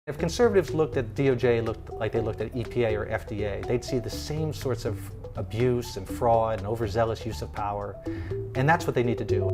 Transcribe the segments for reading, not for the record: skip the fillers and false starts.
If conservatives looked at DOJ like they looked at EPA or FDA, they'd see the same sorts of abuse and fraud and overzealous use of power, and that's what they need to do.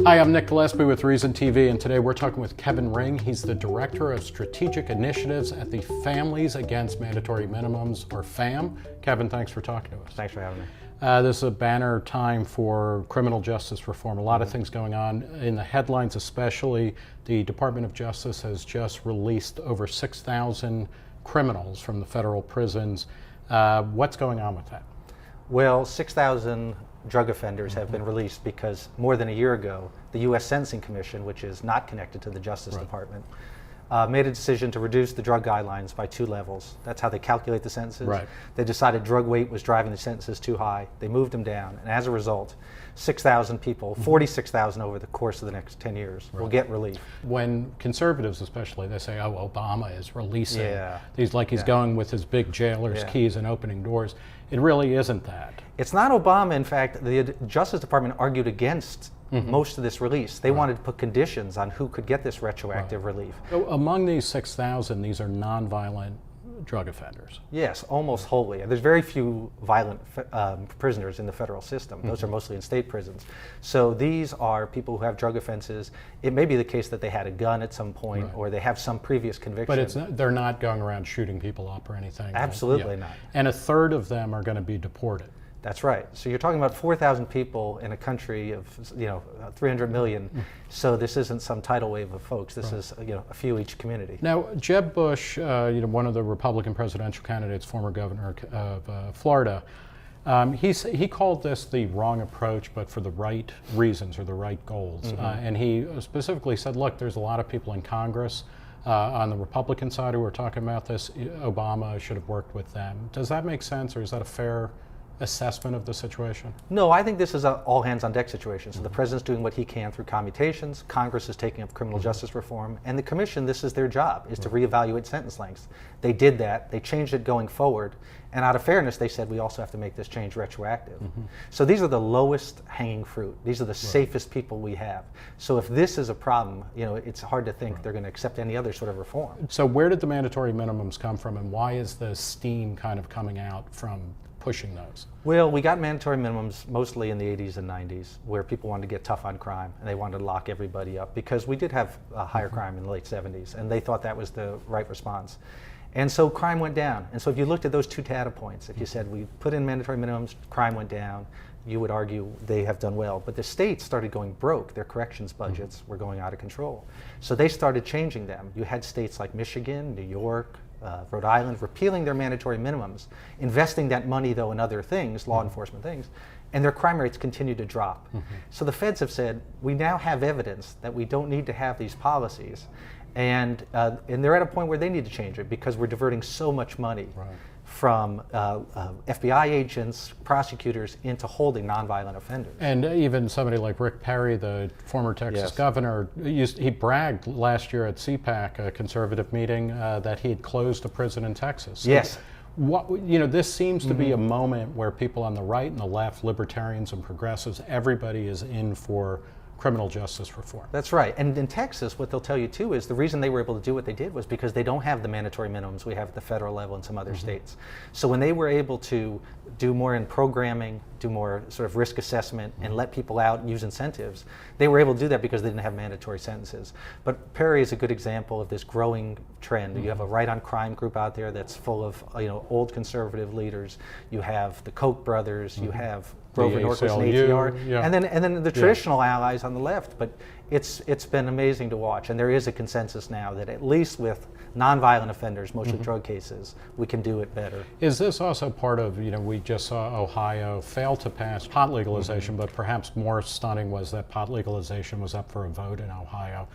Hi, I'm Nick Gillespie with Reason TV, and today we're talking with Kevin Ring. He's the Director of Strategic Initiatives at the Families Against Mandatory Minimums, or FAMM. Kevin, thanks for talking to us. Thanks for having me. This is a banner time for criminal justice reform. A lot of things going on. In the headlines especially, the Department of Justice has just released over 6,000 criminals from the federal prisons. What's going on with that? Well, 6,000 drug offenders have been released because more than a year ago, the U.S. Sentencing Commission, which is not connected to the Justice Department, made a decision to reduce the drug guidelines by 2 levels. That's how they calculate the sentences. Right. They decided drug weight was driving the sentences too high. They moved them down, and as a result, 6,000 people, 46,000 over the course of the next 10 years, will get relief. When conservatives especially, they say, oh, Obama is releasing these, like he's Yeah. going with his big jailer's keys and opening doors. It really isn't that. It's not Obama. In fact, the Justice Department argued against most of this release. They wanted to put conditions on who could get this retroactive relief. So among these 6,000, these are nonviolent drug offenders. Yes, almost wholly. There's very few violent prisoners in the federal system. Those are mostly in state prisons. So these are people who have drug offenses. It may be the case that they had a gun at some point or they have some previous conviction. But they're not going around shooting people up or anything. Absolutely not. And a third of them are going to be deported. That's right. So you're talking about 4,000 people in a country of 300 million. So this isn't some tidal wave of folks. This is a few each community. Now, Jeb Bush, one of the Republican presidential candidates, former governor of Florida, he called this the wrong approach, but for the right reasons or the right goals. And he specifically said, look, there's a lot of people in Congress on the Republican side who are talking about this. Obama should have worked with them. Does that make sense, or is that a fair assessment of the situation? No, I think this is an all hands on deck situation. So the president's doing what he can through commutations, Congress is taking up criminal justice reform, and the commission, this is their job, is to reevaluate sentence lengths. They did that, they changed it going forward, and out of fairness they said we also have to make this change retroactive. So these are the lowest hanging fruit. These are the safest people we have. So if this is a problem, it's hard to think they're going to accept any other sort of reform. So where did the mandatory minimums come from, and why is the steam kind of coming out from pushing those? Well, we got mandatory minimums mostly in the 80s and 90s, where people wanted to get tough on crime and they wanted to lock everybody up because we did have higher crime in the late 70s, and they thought that was the right response. And so crime went down. And so if you looked at those 2 data points, if you said we put in mandatory minimums, crime went down, you would argue they have done well. But the states started going broke. Their corrections budgets were going out of control. So they started changing them. You had states like Michigan, New York, Rhode Island repealing their mandatory minimums, investing that money though in other things, law enforcement things, and their crime rates continue to drop. So the feds have said, we now have evidence that we don't need to have these policies, and they're at a point where they need to change it because we're diverting so much money from FBI agents, prosecutors, into holding nonviolent offenders. And even somebody like Rick Perry, the former Texas governor, he bragged last year at CPAC, a conservative meeting, that he had closed a prison in Texas. So yes. This seems to be a moment where people on the right and the left, libertarians and progressives, everybody is in for criminal justice reform. That's right. And in Texas, what they'll tell you too is the reason they were able to do what they did was because they don't have the mandatory minimums we have at the federal level in some other states. So when they were able to do more in programming, do more sort of risk assessment, and let people out and use incentives, they were able to do that because they didn't have mandatory sentences. But Perry is a good example of this growing trend. You have a right on crime group out there that's full of old conservative leaders. You have the Koch brothers. You have Grover Norquist and ATR, and then the traditional allies on the left. But it's been amazing to watch, and there is a consensus now that at least with nonviolent offenders, mostly drug cases, we can do it better. Is this also part of, we just saw Ohio fail to pass pot legalization, but perhaps more stunning was that pot legalization was up for a vote in Ohio.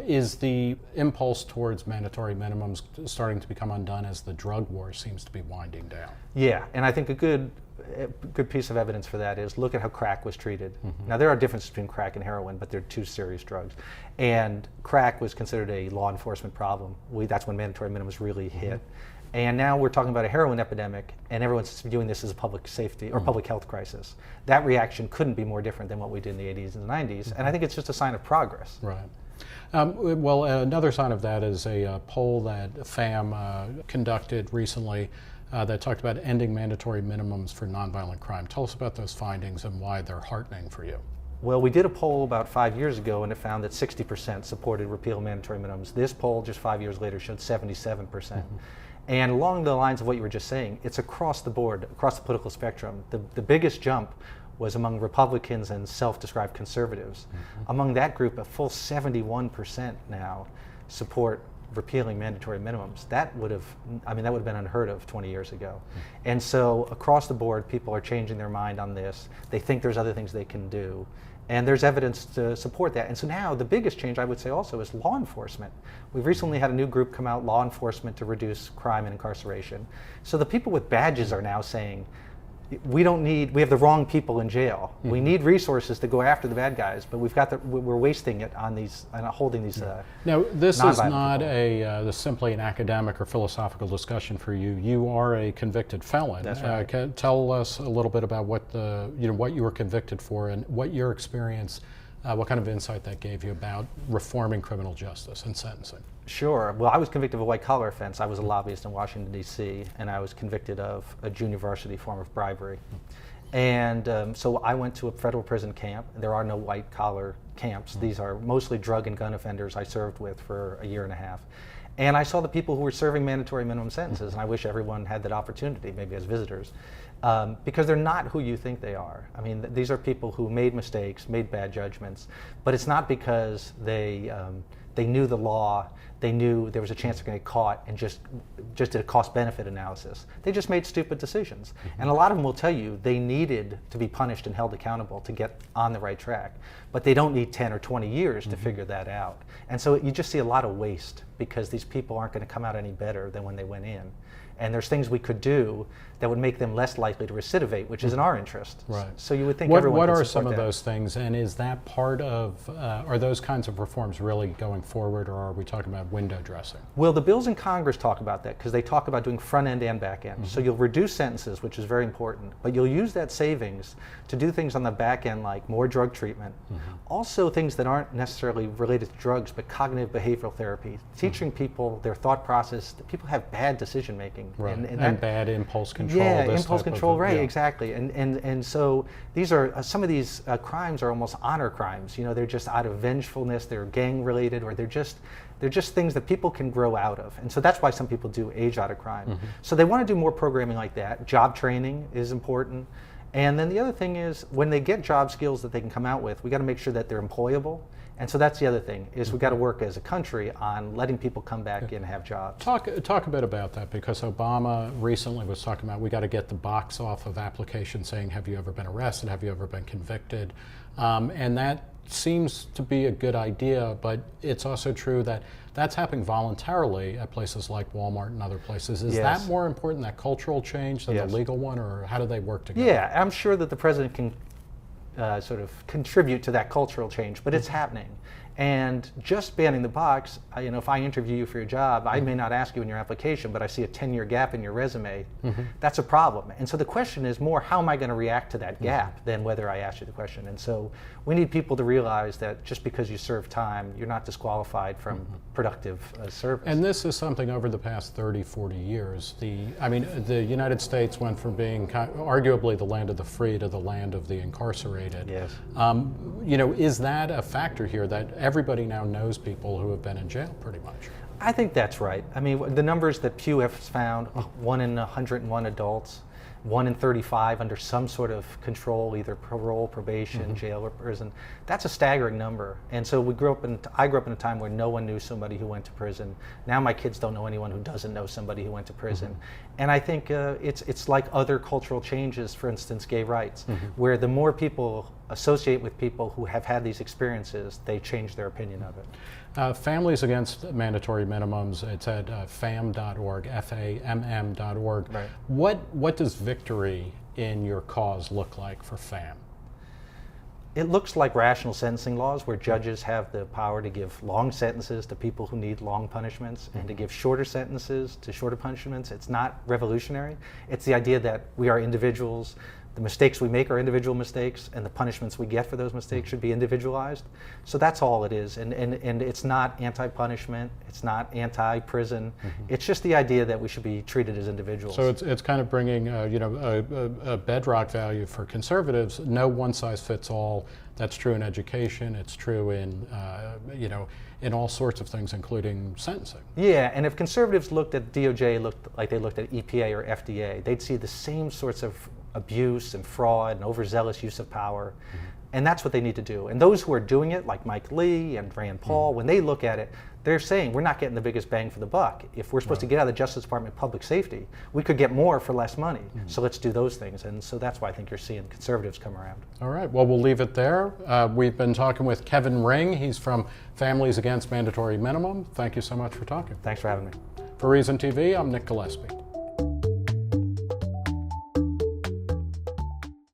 Is the impulse towards mandatory minimums starting to become undone as the drug war seems to be winding down? Yeah, and I think a good piece of evidence for that is look at how crack was treated. Now there are differences between crack and heroin, but they're 2 serious drugs. And crack was considered a law enforcement problem. That's when mandatory minimums really hit. And now we're talking about a heroin epidemic, and everyone's viewing this as a public safety or public health crisis. That reaction couldn't be more different than what we did in the 80s and 90s, and I think it's just a sign of progress. Right. Well, another sign of that is a poll that FAMM conducted recently that talked about ending mandatory minimums for nonviolent crime. Tell us about those findings and why they're heartening for you. Well, we did a poll about 5 years ago, and it found that 60% supported repeal of mandatory minimums. This poll, just 5 years later, showed 77%. And along the lines of what you were just saying, it's across the board, across the political spectrum. The biggest jump was among Republicans and self-described conservatives. Among that group, a full 71% now support repealing mandatory minimums. That would have been unheard of 20 years ago. And so across the board, people are changing their mind on this. They think there's other things they can do. And there's evidence to support that. And so now the biggest change, I would say also, is law enforcement. We've recently had a new group come out, law enforcement to reduce crime and incarceration. So the people with badges are now saying, we have the wrong people in jail. We need resources to go after the bad guys, but we're wasting it on holding these. Now, this is not simply an academic or philosophical discussion for you. You are a convicted felon. That's right. Tell us a little bit about what you were convicted for and what your experience, what kind of insight that gave you about reforming criminal justice and sentencing. Sure. Well, I was convicted of a white-collar offense. I was a lobbyist in Washington, D.C., and I was convicted of a junior varsity form of bribery. And so I went to a federal prison camp. There are no white-collar camps. These are mostly drug and gun offenders I served with for a year and a half. And I saw the people who were serving mandatory minimum sentences, and I wish everyone had that opportunity, maybe as visitors, because they're not who you think they are. I mean, these are people who made mistakes, made bad judgments, but it's not because they knew the law, they knew there was a chance they're going to get caught, and just did a cost-benefit analysis. They just made stupid decisions. And a lot of them will tell you they needed to be punished and held accountable to get on the right track, but they don't need 10 or 20 years to figure that out. And so you just see a lot of waste because these people aren't going to come out any better than when they went in. And there's things we could do that would make them less likely to recidivate, which is in our interest. Right. So you would think everyone What are support some of that. those things, and is that part of, are those kinds of reforms really going forward, or are we talking about window dressing? Well, the bills in Congress talk about that because they talk about doing front end and back end. So you'll reduce sentences, which is very important, but you'll use that savings to do things on the back end like more drug treatment. Also things that aren't necessarily related to drugs, but cognitive behavioral therapy, teaching people their thought process. People have bad decision making. Right. And bad impulse control. Yeah, impulse control, right, exactly. And so these are, some of these crimes are almost honor crimes. You know, they're just out of vengefulness, they're gang related, or they're just things that people can grow out of. And so that's why some people do age out of crime. So they want to do more programming like that. Job training is important. And then the other thing is when they get job skills that they can come out with, we got to make sure that they're employable. And so that's the other thing, is we've got to work as a country on letting people come back in and have jobs. Talk a bit about that, because Obama recently was talking about we got to get the box off of applications saying, have you ever been arrested, have you ever been convicted? And that seems to be a good idea, but it's also true that that's happening voluntarily at places like Walmart and other places. Is that more important, that cultural change, than the legal one, or how do they work together? Yeah, I'm sure that the president can sort of contribute to that cultural change, but it's happening. And just banning the box, you know, if I interview you for your job, I may not ask you in your application, but I see a 10-year gap in your resume, that's a problem. And so the question is more, how am I going to react to that gap than whether I ask you the question? And so we need people to realize that just because you serve time, you're not disqualified from productive service. And this is something over the past 30, 40 years. The United States went from being arguably the land of the free to the land of the incarcerated. Yes. You know, is that a factor here, that everybody now knows people who have been in jail pretty much? I think that's right. I mean, the numbers that Pew has found, 1 in 101 adults, 1 in 35 under some sort of control, either parole, probation, jail, or prison. That's a staggering number. And so I grew up in a time where no one knew somebody who went to prison. Now my kids don't know anyone who doesn't know somebody who went to prison. And I think it's like other cultural changes, for instance, gay rights, where the more people associate with people who have had these experiences, they change their opinion of it. Families Against Mandatory Minimums, it's at FAMM.org, FAMM.org. Right. What does victory in your cause look like for FAMM? It looks like rational sentencing laws where judges have the power to give long sentences to people who need long punishments and to give shorter sentences to shorter punishments. It's not revolutionary. It's the idea that we are individuals. The mistakes we make are individual mistakes, and the punishments we get for those mistakes should be individualized. So that's all it is. And it's not anti-punishment, it's not anti-prison. It's just the idea that we should be treated as individuals. So it's kind of bringing a bedrock value for conservatives. No one size fits all. That's true in education. It's true in in all sorts of things, including sentencing. Yeah, and if conservatives looked at DOJ like they looked at EPA or FDA, they'd see the same sorts of abuse and fraud and overzealous use of power. And that's what they need to do. And those who are doing it, like Mike Lee and Rand Paul, when they look at it, they're saying we're not getting the biggest bang for the buck. If we're supposed to get out of the Justice Department public safety, we could get more for less money. So let's do those things. And so that's why I think you're seeing conservatives come around. All right, well, we'll leave it there. We've been talking with Kevin Ring. He's from Families Against Mandatory Minimum. Thank you so much for talking. Thanks for having me. For Reason TV, I'm Nick Gillespie.